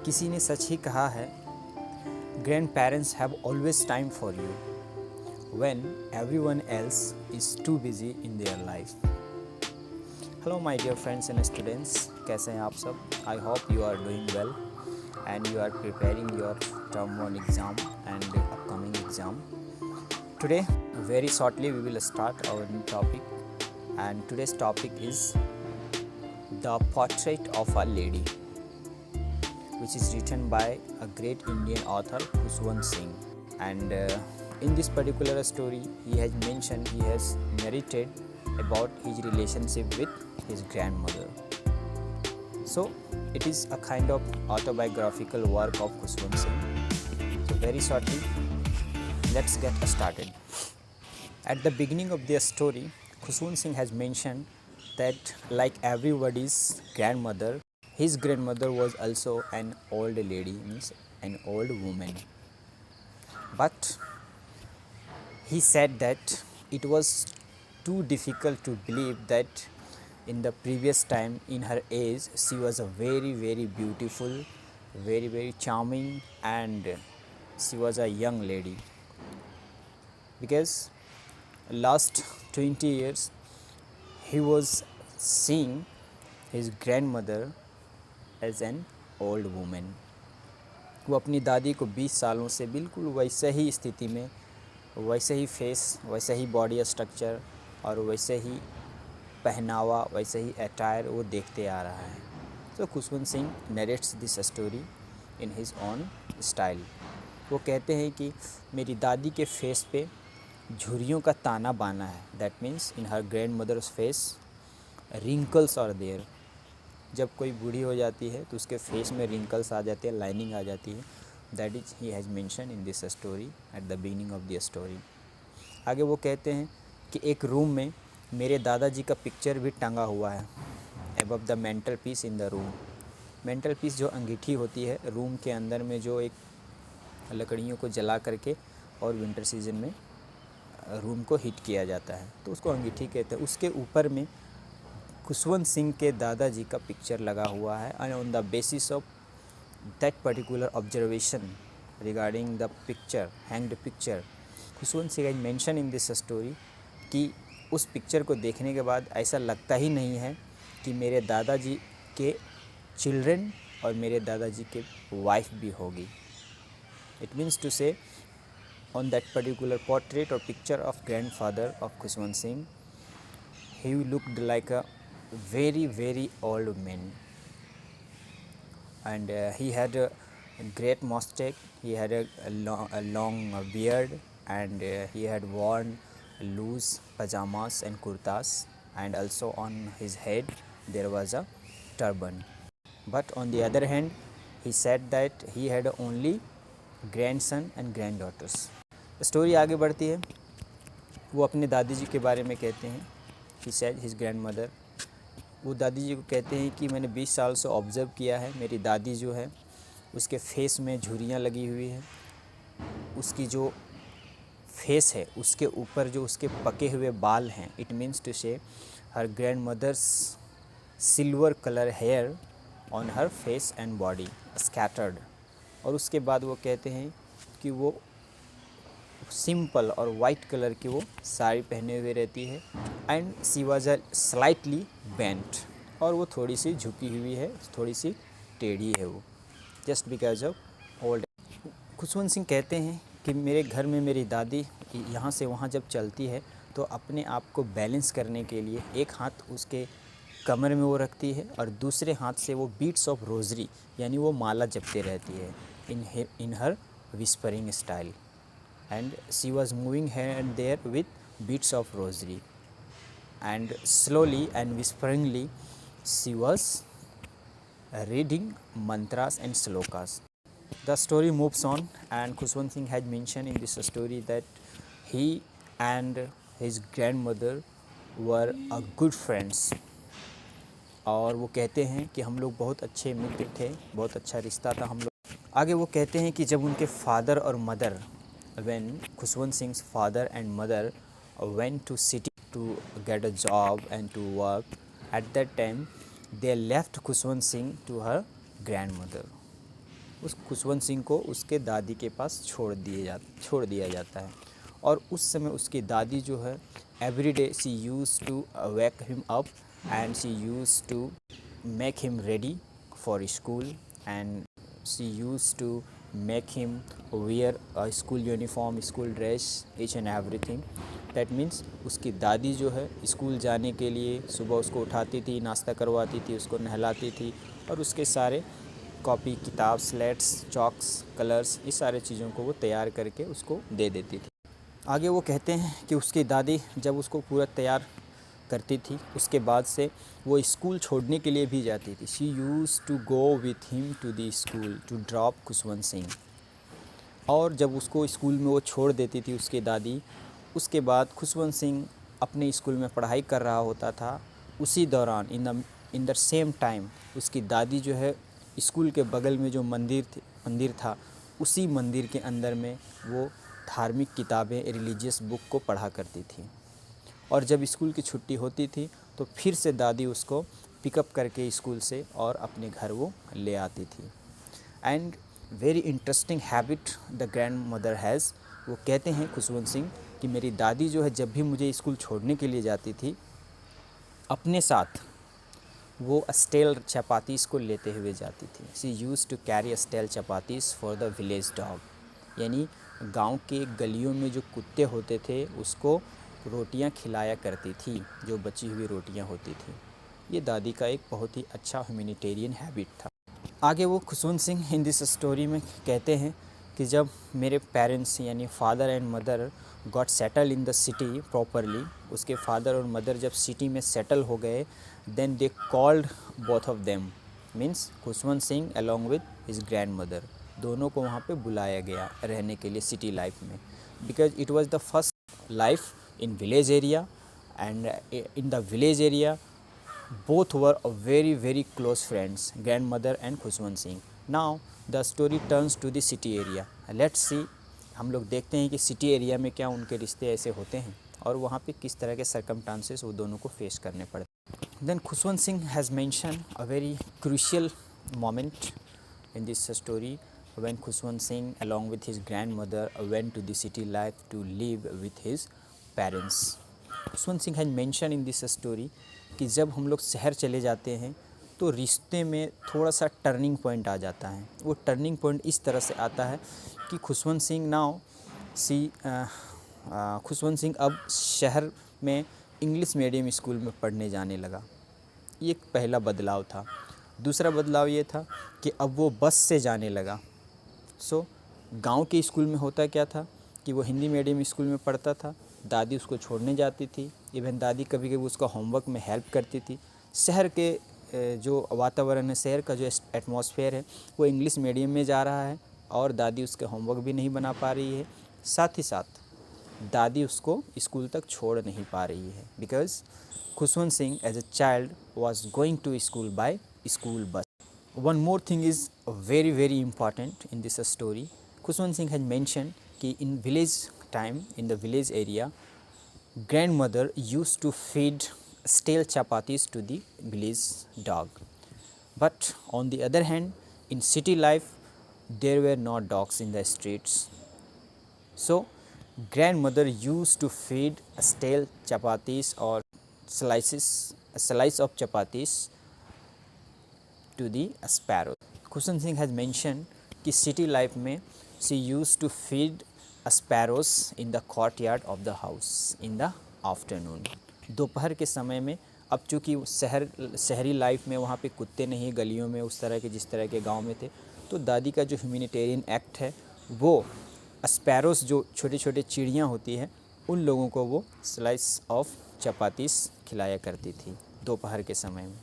किसी ने सच ही कहा है, grandparents have always time for you when everyone else is too busy in their life. Hello my dear friends and students, कैसे हैं आप सब? I hope you are doing well and you are preparing your term 1 exam and upcoming exam. Today, very shortly, we will start our new topic, and today's topic is The Portrait of a Lady, which is written by a great Indian author, Khuswant Singh. And in this particular story, he has narrated about his relationship with his grandmother. So it is a kind of autobiographical work of Khuswant Singh. So very shortly, let's get started. At the beginning of their story, Khuswant Singh has mentioned that like everybody's grandmother, his grandmother was also an old lady, means an old woman. But he said that it was too difficult to believe that in the previous time, in her age, she was a very beautiful, very charming, and she was a young lady, because last 20 years he was seeing his grandmother as an old woman. वो अपनी दादी को 20 सालों से बिल्कुल वैसे ही स्थिति में, वैसे ही फेस, वैसे ही बॉडी स्ट्रक्चर और वैसे ही पहनावा, वैसे ही अटायर वो देखते आ रहा है. तो Khushwant Singh narrates this story in his on style. वो कहते हैं कि मेरी दादी के फेस पे झुर्रियों का ताना बाना है. That means in her grandmother's face wrinkles are there. जब कोई बूढ़ी हो जाती है तो उसके फेस में रिंकल्स आ जाते हैं, लाइनिंग आ जाती है. That is he has mention in this story at the beginning of the story. आगे वो कहते हैं कि एक रूम में मेरे दादाजी का पिक्चर भी टंगा हुआ है above the mental peace in the room. Mental peace जो अंगीठी होती है रूम के अंदर में, जो एक लकड़ियों को जला करके और विंटर सीजन में रूम को हीट किया जाता है, तो उसको अंगीठी कहते हैं. उसके ऊपर में खुशवंत सिंह के दादाजी का पिक्चर लगा हुआ है. And on the basis of that particular observation regarding the picture, hanged picture, Khushwant Singh has mention in this story कि उस पिक्चर को देखने के बाद ऐसा लगता ही नहीं है कि मेरे दादाजी के चिल्ड्रन और मेरे दादाजी के वाइफ भी होगी. इट मीन्स टू से ऑन दैट पर्टिकुलर पोर्ट्रेट और picture of grandfather of Khushwant Singh, he looked like a very old man, and he had a great mustache, he had a long beard, and he had worn loose pajamas and kurtas, and also on his head there was a turban. But on the other hand, he said that he had only grandson and granddaughters. Story आगे बढ़ती है. वो अपने दादी जी के बारे में कहते हैं. he said his grandmother, वो दादी जी को कहते हैं कि मैंने 20 साल से ऑब्ज़र्व किया है, मेरी दादी जो है उसके फेस में झुर्रियाँ लगी हुई है. उसकी जो फेस है उसके ऊपर जो उसके पके हुए बाल हैं, it means to say her grandmother's silver colour hair on her face and body scattered. और उसके बाद वो कहते हैं कि वो सिंपल और वाइट कलर की वो साड़ी पहने हुए रहती है. And she was a slightly bent, और वो थोड़ी सी झुकी हुई है, थोड़ी सी टेढ़ी है वो, just because of old. Khushwant Singh कहते हैं कि मेरे घर में मेरी दादी यहाँ से वहाँ जब चलती है तो अपने आप को बैलेंस करने के लिए एक हाथ उसके कमर में वो रखती है और दूसरे हाथ से वो बीट्स ऑफ रोजरी यानी वो माला जपते रहती है in her whispering style. And she was moving here and there with beats of rosary, and slowly and whisperingly she was reading mantras and slokas. The story moves on, and Khuswant Singh had mentioned in this story that he and his grandmother were a good friends. और वो कहते हैं कि हम लोग बहुत अच्छे मित्र थे, बहुत अच्छा रिश्ता था हम लोग. आगे वो कहते हैं कि जब उनके फादर और mother, when Khuswant Singh's father and mother went to city to get a job and to work, at that time they left Khuswant Singh to her grandmother. उस खुशवंत सिंह को उसके दादी के पास छोड़ दिया जाता है। और उस समय उसकी दादी जो है every day she use to wake him up and she use to make him ready for school, and she used to make him wear a school uniform, school dress, each and everything. That means उसकी दादी जो है school जाने के लिए सुबह उसको उठाती थी, नाश्ता करवाती थी, उसको नहलाती थी और उसके सारे कॉपी किताब स्लेट्स चॉक्स कलर्स इस सारे चीज़ों को वो तैयार करके उसको दे देती थी। आगे वो कहते हैं कि उसकी दादी जब उसको पूरा तैयार करती थी उसके बाद से वो स्कूल छोड़ने के लिए भी जाती थी। She use to go with him to the school to drop Khushwant Singh. और जब उसको स्कूल में वो छोड़ देती थी उसकी दादी, उसके बाद खुशवंत सिंह अपने स्कूल में पढ़ाई कर रहा होता था। उसी दौरान इन द सेम टाइम उसकी दादी जो है स्कूल के बगल में जो मंदिर था उसी मंदिर के अंदर में वो धार्मिक किताबें रिलीजियस बुक को पढ़ा करती थी। और जब स्कूल की छुट्टी होती थी तो फिर से दादी उसको पिकअप करके स्कूल से और अपने घर वो ले आती थी। And very interesting habit the grand mother has, वो कहते हैं खुशवंत सिंह कि मेरी दादी जो है जब भी मुझे स्कूल छोड़ने के लिए जाती थी अपने साथ वो स्टेल चपातीस को लेते हुए जाती थी। She use to carry stale chapatis for the village dog, यानी गांव के गलियों में जो कुत्ते होते थे उसको रोटियां खिलाया करती थी, जो बची हुई रोटियां होती थी। ये दादी का एक बहुत ही अच्छा ह्यूमैनिटेरियन हैबिट था। आगे वो Khushwant Singh in this story में कहते हैं कि जब मेरे पेरेंट्स यानी father and mother got settle in the city properly, उसके फादर और मदर जब सिटी में सेटल हो गए, then they called both of them, means Khushwant Singh along with his grandmother, दोनों को वहाँ पे बुलाया गया रहने के लिए सिटी लाइफ में, because it was the first life in village area, and in the village area both were a very close friends, grandmother and Khushwant Singh. Now the story turns to the city area. Let's see, हम लोग देखते हैं कि city area में क्या उनके रिश्ते ऐसे होते हैं और वहाँ पे किस तरह के सर्कमस्टांसेस वो दोनों को फेस करने पड़ते हैं। Then Khushwant Singh has mention a very crucial moment in this story when Khushwant Singh along with his grandmother went to the city life to live with his parents. Khushwant Singh has mention in this story कि जब हम लोग शहर चले जाते हैं तो रिश्ते में थोड़ा सा टर्निंग पॉइंट आ जाता है। वो टर्निंग पॉइंट इस तरह से आता है कि खुशवंत सिंह अब शहर में इंग्लिश मीडियम स्कूल में पढ़ने जाने लगा। ये एक पहला बदलाव था। दूसरा बदलाव ये था कि अब वो बस से जाने लगा। गांव के स्कूल में होता क्या था कि वो हिंदी मीडियम स्कूल में पढ़ता था, दादी उसको छोड़ने जाती थी, इवन दादी कभी कभी उसका होमवर्क में हेल्प करती थी। शहर के जो वातावरण है, शहर का जो एटमॉस्फेयर है वो इंग्लिश मीडियम में जा रहा है और दादी उसके होमवर्क भी नहीं बना पा रही है, साथ ही साथ दादी उसको स्कूल तक छोड़ नहीं पा रही है, because Khushwant Singh as a child was going to school by school bus. One more thing is very important in this story. Khushwant Singh has mention कि in village time in the village area grandmother used to feed stale chapatis to the village dog, but on the other hand in city life there were no dogs in the streets, so grandmother used to feed stale chapatis or a slice of chapatis to the sparrow. Kushan Singh has mentioned कि city life में she used to feed sparrows in the courtyard of the house in the afternoon. दोपहर के समय में, अब चूँकि शहरी life में वहाँ पे कुत्ते नहीं गलियों में उस तरह के जिस तरह के गांव में थे, तो दादी का जो ह्यूमैनिटेरियन एक्ट है वो स्पैरोस जो छोटे छोटे चिड़ियाँ होती हैं उन लोगों को वो स्लाइस ऑफ चपातीस खिलाया करती थी दोपहर के समय में।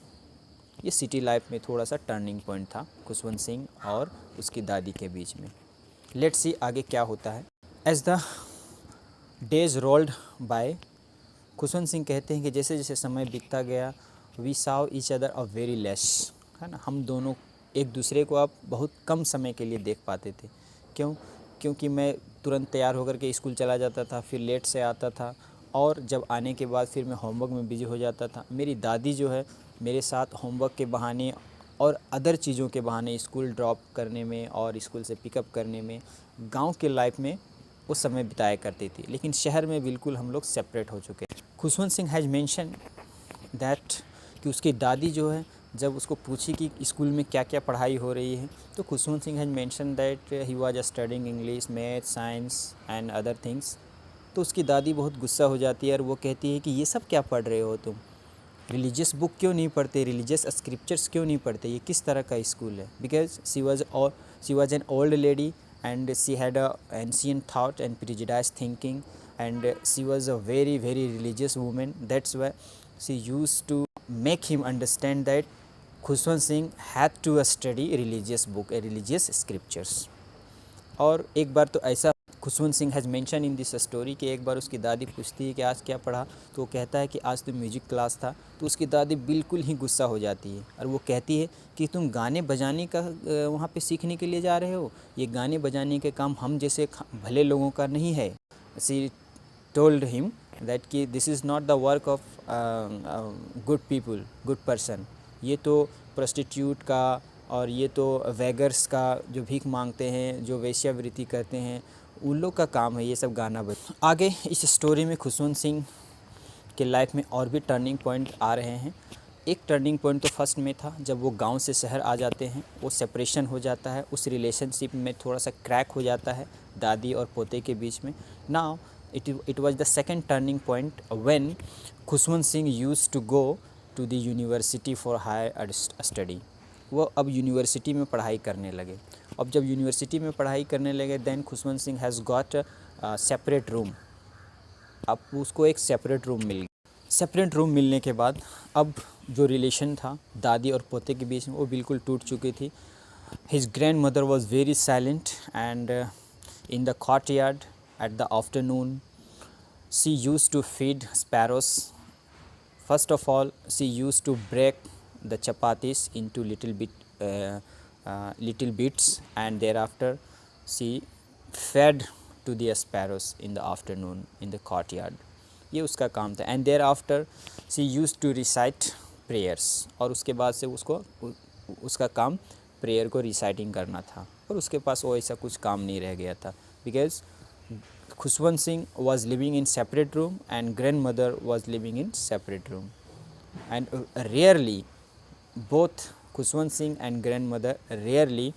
ये सिटी लाइफ में थोड़ा सा टर्निंग पॉइंट था खुशवंत सिंह और उसकी दादी के बीच में। लेट्स सी आगे क्या होता है। As the days rolled by, Khushwant Singh कहते हैं कि जैसे जैसे समय बीतता गया we saw each other a very less, है ना, हम दोनों एक दूसरे को अब बहुत कम समय के लिए देख पाते थे। क्योंकि मैं तुरंत तैयार होकर के स्कूल चला जाता था, फिर लेट से आता था और जब आने के बाद फिर मैं होमवर्क में बिजी हो जाता था। मेरी दादी जो है मेरे साथ होमवर्क के बहाने और अदर चीज़ों के बहाने स्कूल ड्रॉप करने में और स्कूल से पिकअप करने में गांव के लाइफ में उस समय बिताया करती थी। लेकिन शहर में बिल्कुल हम लोग सेपरेट हो चुके हैं। Khushwant Singh has mention that कि उसकी दादी जो है जब उसको पूछी कि स्कूल में क्या क्या पढ़ाई हो रही है, तो Khushwant Singh has mention that he was studying English, math, science and other things. तो उसकी दादी बहुत गुस्सा हो जाती है और वो कहती है कि ये सब क्या पढ़ रहे हो तुम, रिलीजियस बुक क्यों नहीं पढ़ते, रिलीजियस स्क्रिप्चर्स क्यों नहीं पढ़ते, ये किस तरह का स्कूल है। Because she was an old lady and she had a ancient thought and prejudice thinking and she was a very very religious women. That's why she use to make him understand that Khushwant Singh had to study religious book, religious scriptures। और एक बार तो ऐसा Khushwant Singh has mention in this story कि एक बार उसकी दादी पूछती है कि आज क्या पढ़ा, तो वो कहता है कि आज तो म्यूजिक क्लास था। तो उसकी दादी बिल्कुल ही गुस्सा हो जाती है और वो कहती है कि तुम गाने बजाने का वहाँ पे सीखने के लिए जा रहे हो, ये गाने बजाने के काम हम जैसे भले लोगों का नहीं है। सी told him that कि this is not the work of good people, good person। ये तो prostitute का और ये तो वेगर्स का, जो भीख मांगते हैं, जो वेश्यावृत्ति करते हैं, उन लोग का काम है ये सब गाना बज। आगे इस स्टोरी में खुशवंत सिंह के लाइफ में और भी टर्निंग पॉइंट आ रहे हैं। एक टर्निंग पॉइंट तो फर्स्ट में था जब वो गांव से शहर आ जाते हैं, वो सेपरेशन हो जाता है, उस रिलेशनशिप में थोड़ा सा क्रैक हो जाता है दादी और पोते के बीच में। Now it was the second turning point when Khushwant Singh used to go to the university for higher study। वो अब यूनिवर्सिटी में पढ़ाई करने लगे। अब जब यूनिवर्सिटी में पढ़ाई करने लगे then Khushwant Singh has got separate room. अब उसको एक सेपरेट रूम मिल गया। सेपरेट रूम मिलने के बाद अब जो रिलेशन था दादी और पोते के बीच में वो बिल्कुल टूट चुकी थी। His grand mother was very silent and in the courtyard at the afternoon she used to feed sparrows। First of all she used to break the chapatis into little bits and thereafter she fed to the sparrows in the afternoon in the courtyard। ये उसका काम था। And thereafter she use to recite prayers. और उसके बाद से उसका काम प्रेयर को रिसाइटिंग करना था और उसके पास वो ऐसा कुछ काम नहीं रह गया था। Because Khushwant Singh was living in separate room and grandmother was living in separate room and rarely both Khushwant Singh and grandmother rarely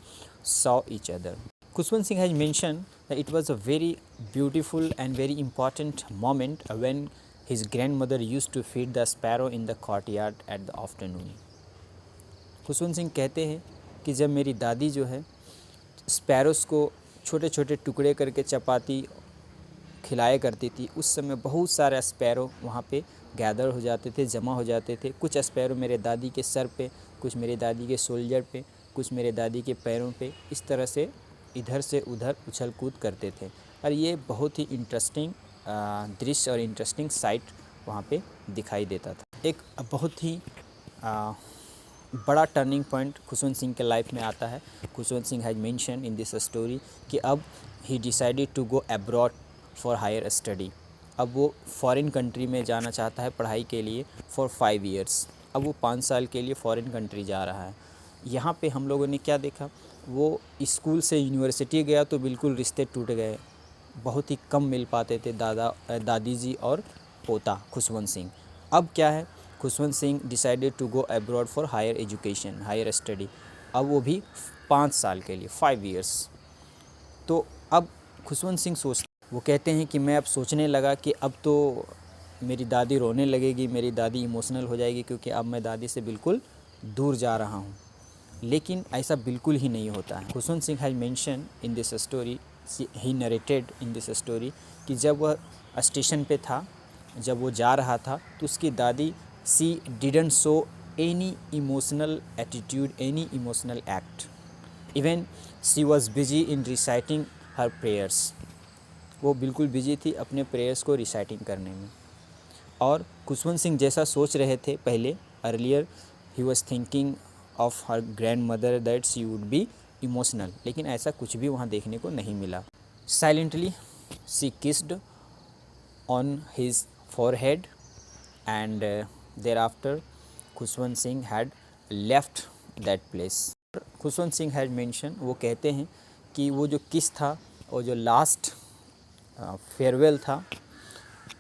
saw each other। Khushwant Singh has mentioned that it was a very beautiful and very important moment when his grandmother used to feed the sparrow in the courtyard at the afternoon। Khushwant Singh कहते हैं कि जब मेरी दादी जो है sparrows को छोटे छोटे टुकड़े करके चपाती खिलाया करती थी, उस समय बहुत सारे स्पैरो वहाँ पे गैदर हो जाते थे, जमा हो जाते थे। कुछ स्पैरो मेरे दादी के सर पे, कुछ मेरे दादी के शोल्डर पे, कुछ मेरे दादी के पैरों पे, इस तरह से इधर से उधर उछल कूद करते थे। और ये बहुत ही इंटरेस्टिंग दृश्य और इंटरेस्टिंग साइट वहाँ पे दिखाई देता था। एक बहुत ही बड़ा टर्निंग पॉइंट खुशवंत सिंह के लाइफ में आता है। Khushwant Singh has mention in this story कि अब he decided to go abroad for higher study. अब वो फॉरेन कंट्री में जाना चाहता है पढ़ाई के लिए फॉर 5 ईयर्स। अब वो 5 साल के लिए फॉरेन कंट्री जा रहा है। यहाँ पे हम लोगों ने क्या देखा, वो स्कूल से यूनिवर्सिटी गया तो बिल्कुल रिश्ते टूट गए, बहुत ही कम मिल पाते थे दादी जी और पोता खुशवंत सिंह। अब क्या है, Khushwant Singh decided to go abroad for higher education, higher study. अब वो भी 5 साल के लिए, 5 ईयर्स। तो अब खुशवंत सिंह वो कहते हैं कि मैं अब सोचने लगा कि अब तो मेरी दादी रोने लगेगी, मेरी दादी इमोशनल हो जाएगी, क्योंकि अब मैं दादी से बिल्कुल दूर जा रहा हूँ। लेकिन ऐसा बिल्कुल ही नहीं होता है। Khushwant Singh has mention in this story, he narrated in this story कि जब वह स्टेशन पे था, जब वो जा रहा था, तो उसकी दादी सी didn't show any emotional attitude, any emotional act. Even she was busy in reciting her prayers. वो बिल्कुल बिजी थी अपने प्रेयर्स को रिसाइटिंग करने में। और खुशवंत सिंह जैसा सोच रहे थे पहले, earlier he was thinking of her grand mother that she would be emotional, लेकिन ऐसा कुछ भी वहाँ देखने को नहीं मिला। Silently she kissed on his forehead and thereafter Khushwant Singh had left that place. Khushwant Singh had mention, वो कहते हैं कि वो जो किस था और जो लास्ट फेयरवेल था,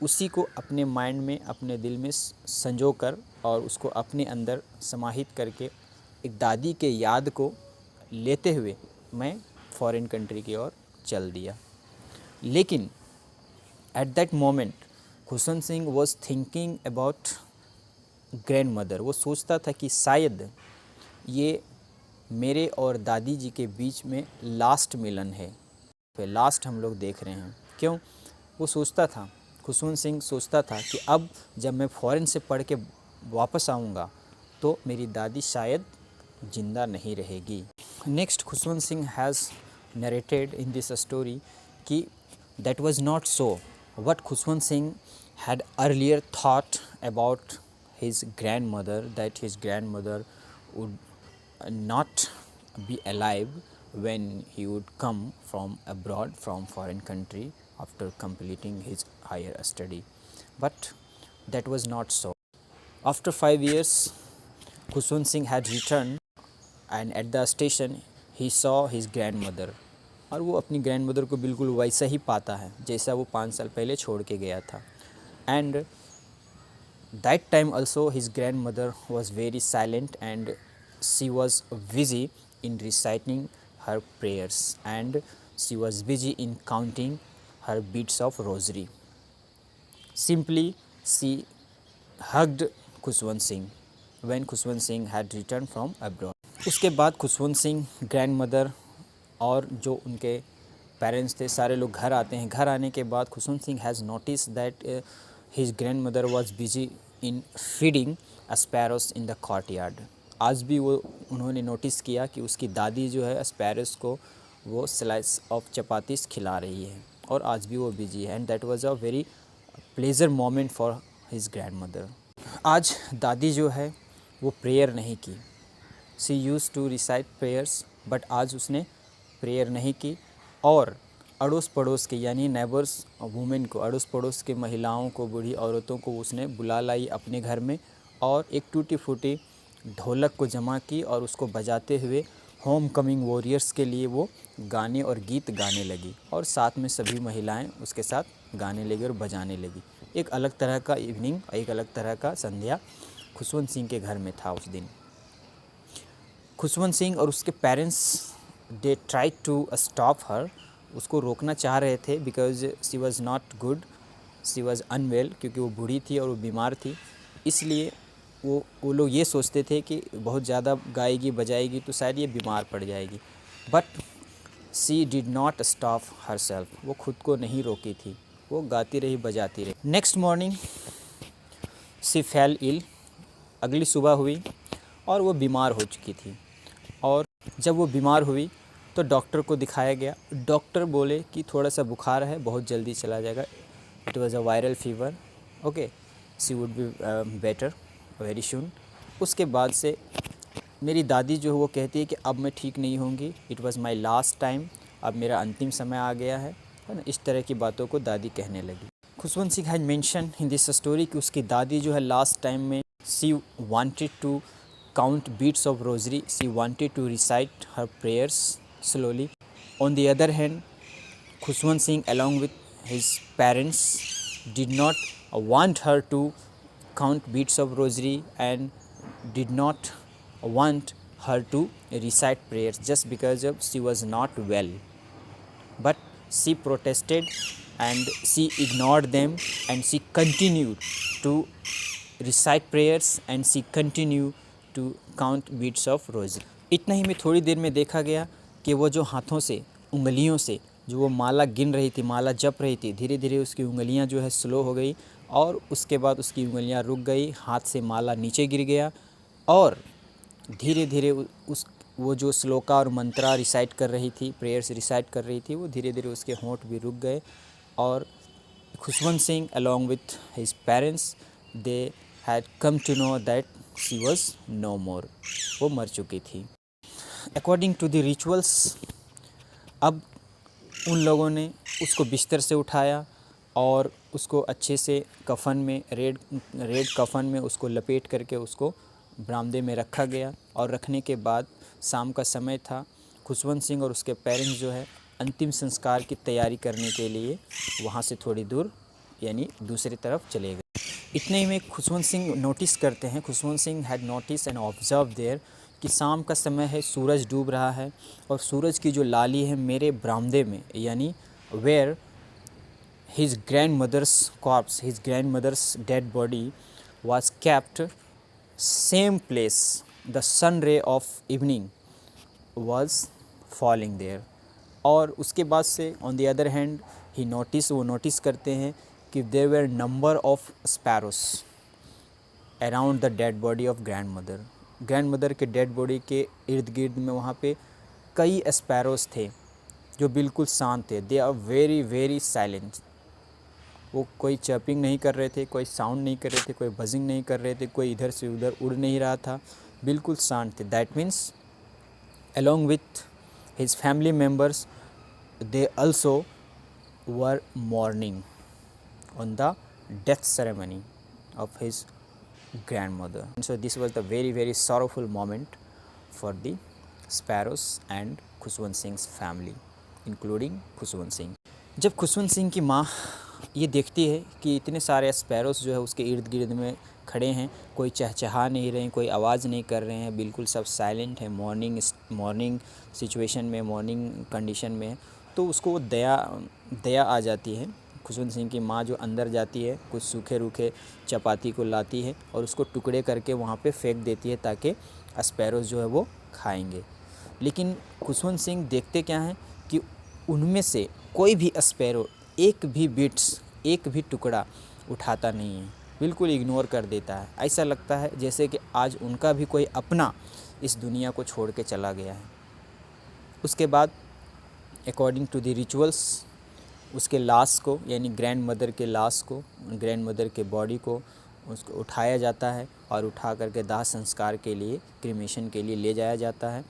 उसी को अपने माइंड में, अपने दिल में संजो कर और उसको अपने अंदर समाहित करके एक दादी के याद को लेते हुए मैं फॉरेन कंट्री की ओर चल दिया। लेकिन at that moment Khushwant Singh was thinking about grand mother. वो सोचता था कि शायद ये मेरे और दादी जी के बीच में लास्ट मिलन है, फिर लास्ट हम लोग देख रहे हैं। क्यों? वो सोचता था, खुशवंत सिंह सोचता था कि अब जब मैं फ़ॉरेन से पढ़ के वापस आऊँगा तो मेरी दादी शायद ज़िंदा नहीं रहेगी। Next Khushwant Singh has narrated in this story कि that was not so. What Khushwant Singh had earlier thought about his grandmother, that his grandmother would not be alive when he would come from abroad, from foreign country after completing his higher study. But that was not so. After 5 years, Khushwant Singh had returned and at the station he saw his grandmother. और वो अपनी grandmother को बिल्कुल वैसा ही पाता है जैसा वो 5 साल पहले छोड़ के गया था। And that time also his grandmother was very silent and she was busy in reciting her prayers and she was busy in counting her beads of rosary. Simply she hugged Khushwant Singh when Khushwant Singh had returned from abroad. उसके बाद Khushwant Singh, grandmother और जो उनके parents थे सारे लोग घर आते हैं। घर आने के बाद Khushwant Singh has notice that his grandmother was busy in feeding sparrows in the courtyard. आज भी वो उन्होंने नोटिस किया कि उसकी दादी जो है स्पैरोस को वो स्लाइस ऑफ चपातीस खिला रही है और आज भी वो बिजी है। And that was a very pleasure moment for his grandmother. आज दादी जो है वो प्रेयर नहीं की। She use to recite prayers, but आज उसने प्रेयर नहीं की और अड़ोस पड़ोस के यानी नेबर्स वुमेन को, अड़ोस पड़ोस के महिलाओं को, बूढ़ी औरतों को उसने बुला लाई अपने घर में और एक टूटी फूटी ढोलक को जमा की और उसको बजाते हुए होम कमिंग वॉरियर्स के लिए वो गाने और गीत गाने लगी और साथ में सभी महिलाएं उसके साथ गाने लगी और बजाने लगी। एक अलग तरह का इवनिंग, एक अलग तरह का संध्या खुशवंत सिंह के घर में था उस दिन। खुशवंत सिंह और उसके parents they try to stop her, उसको रोकना चाह रहे थे because she was not good, she was unwell, क्योंकि वो बूढ़ी थी और वो बीमार थी। इसलिए वो लोग ये सोचते थे कि बहुत ज़्यादा गाएगी बजाएगी तो शायद ये बीमार पड़ जाएगी। But she did not stop her self, वो खुद को नहीं रोकी थी, वो गाती रही बजाती रही। Next morning she fell ill, अगली सुबह हुई और वो बीमार हो चुकी थी। और जब वो बीमार हुई तो डॉक्टर को दिखाया गया। डॉक्टर बोले कि थोड़ा सा बुखार है, बहुत जल्दी चला जाएगा। It was a viral fever, okay, she would be better very soon. उसके बाद से मेरी दादी जो है वो कहती है कि अब मैं ठीक नहीं होंगी, it was my last time, अब मेरा अंतिम समय आ गया है ना। इस तरह की बातों को दादी कहने लगी। Khushwant Singh has mention in this story कि उसकी दादी जो है लास्ट टाइम में she wanted to count beads of rosary, she wanted to recite her prayers slowly. On the other hand, Khushwant Singh along with his parents did not want her to count beads of rosary and did not want her to recite prayers just because of she was not well. But she protested and she ignored them and she continued to recite prayers and she continued to count beads of rosary. इतना ही में थोड़ी देर में देखा गया कि वो जो हाथों से, उंगलियों से जो वो माला गिन रही थी, माला जप रही थी, धीरे धीरे उसकी उंगलियां जो है स्लो हो गई और उसके बाद उसकी उंगलियां रुक गई, हाथ से माला नीचे गिर गया और धीरे धीरे वो जो श्लोका और मंत्रा रिसाइट कर रही थी, प्रेयर्स रिसाइट कर रही थी, वो धीरे धीरे उसके होंठ भी रुक गए और Khushwant Singh along with his parents they had come to know that she was no more, वो मर चुकी थी। अकॉर्डिंग टू द रिचुअल्स अब उन लोगों ने उसको बिस्तर से उठाया और उसको अच्छे से कफन में, रेड कफन में उसको लपेट करके उसको बरामदे में रखा गया और रखने के बाद शाम का समय था। खुशवंत सिंह और उसके पेरेंट्स जो है अंतिम संस्कार की तैयारी करने के लिए वहाँ से थोड़ी दूर यानी दूसरी तरफ चले गए। इतने ही में खुशवंत सिंह नोटिस करते हैं, Khushwant Singh had notice and observe there कि शाम का समय है, सूरज डूब रहा है और सूरज की जो लाली है मेरे बरामदे में यानी where his grandmother's corpse, his grandmother's dead body was kept same place. The sun ray of evening was falling there. और उसके बाद से ऑन द अदर हैंड वो नोटिस करते हैं कि there were number of sparrows around the dead body of grandmother के dead body के इर्द गिर्द में वहाँ पे कई स्पैरोस थे जो बिल्कुल शांत थे। They are very very silent. वो कोई चर्पिंग नहीं कर रहे थे, कोई साउंड नहीं कर रहे थे, कोई बजिंग नहीं कर रहे थे, कोई इधर से उधर उड़ नहीं रहा था, बिल्कुल शांत थे। That means along with his family members they also were mourning on the death ceremony of his grandmother. And so this was the very very sorrowful moment for the sparrows and Khushwant Singh's family including Khushwant Singh. जब खुशवंत सिंह की माँ ये देखती है कि इतने सारे sparrows जो है उसके इर्द गिर्द में खड़े हैं, कोई चहचहा नहीं रहे हैं, कोई आवाज़ नहीं कर रहे हैं, बिल्कुल सब साइलेंट है, मॉर्निंग सिचुएशन में, मॉर्निंग कंडीशन में, तो उसको दया आ जाती है। खुशवंत सिंह की माँ जो अंदर जाती है, कुछ सूखे रूखे चपाती को लाती है और उसको टुकड़े करके वहाँ पे फेंक देती है ताकि स्पैरोस जो है वो खाएंगे। लेकिन खुशवंत सिंह देखते क्या हैं कि उनमें से कोई भी स्पैरो एक भी टुकड़ा उठाता नहीं है, बिल्कुल इग्नोर कर देता है। ऐसा लगता है जैसे कि आज उनका भी कोई अपना इस दुनिया को छोड़ के चला गया है। उसके बाद अकॉर्डिंग टू द रिचुअल्स उसके लाश को यानी ग्रैंड मदर के बॉडी को उसको उठाया जाता है और उठा करके दाह संस्कार के लिए, क्रिमेशन के लिए ले जाया जाता है।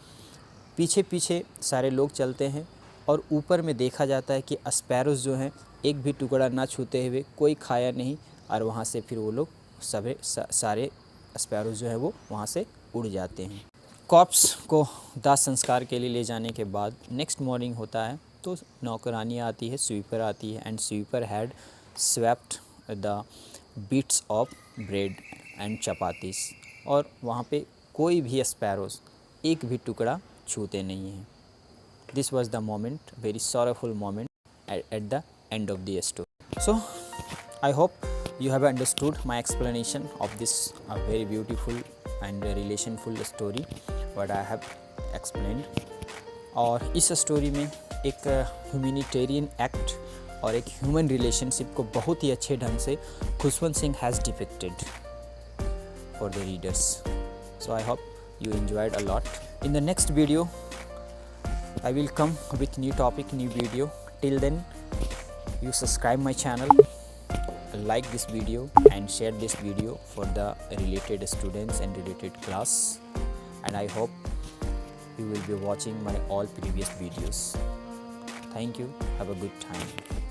पीछे पीछे सारे लोग चलते हैं और ऊपर में देखा जाता है कि स्पैरोस जो हैं एक भी टुकड़ा ना छूते हुए, कोई खाया नहीं, और वहाँ से फिर वो लोग सारे स्पैरोस जो है वो वहाँ से उड़ जाते हैं। कॉर्प्स को दाह संस्कार के लिए ले जाने के बाद नेक्स्ट मॉर्निंग होता है तो नौकरानियाँ आती है, स्वीपर आती है, and sweeper had swept the bits of bread and chapatis, और वहाँ पे कोई भी स्पैरोस एक भी टुकड़ा छूते नहीं हैं। This was the moment, very sorrowful moment at the end of the story. So, I hope you have understood my explanation of this very beautiful and relationful story what I have explained. और इस story में एक humanitarian act और एक human relationship को बहुत ही अच्छे ढंग से Khushwant Singh has depicted for the readers. So I hope you enjoyed a lot. In the next video I will come with new topic, new video. Till then, you subscribe my channel, like this video and share this video for the related students and related class, and I hope you will be watching my all previous videos. Thank you. Have a good time.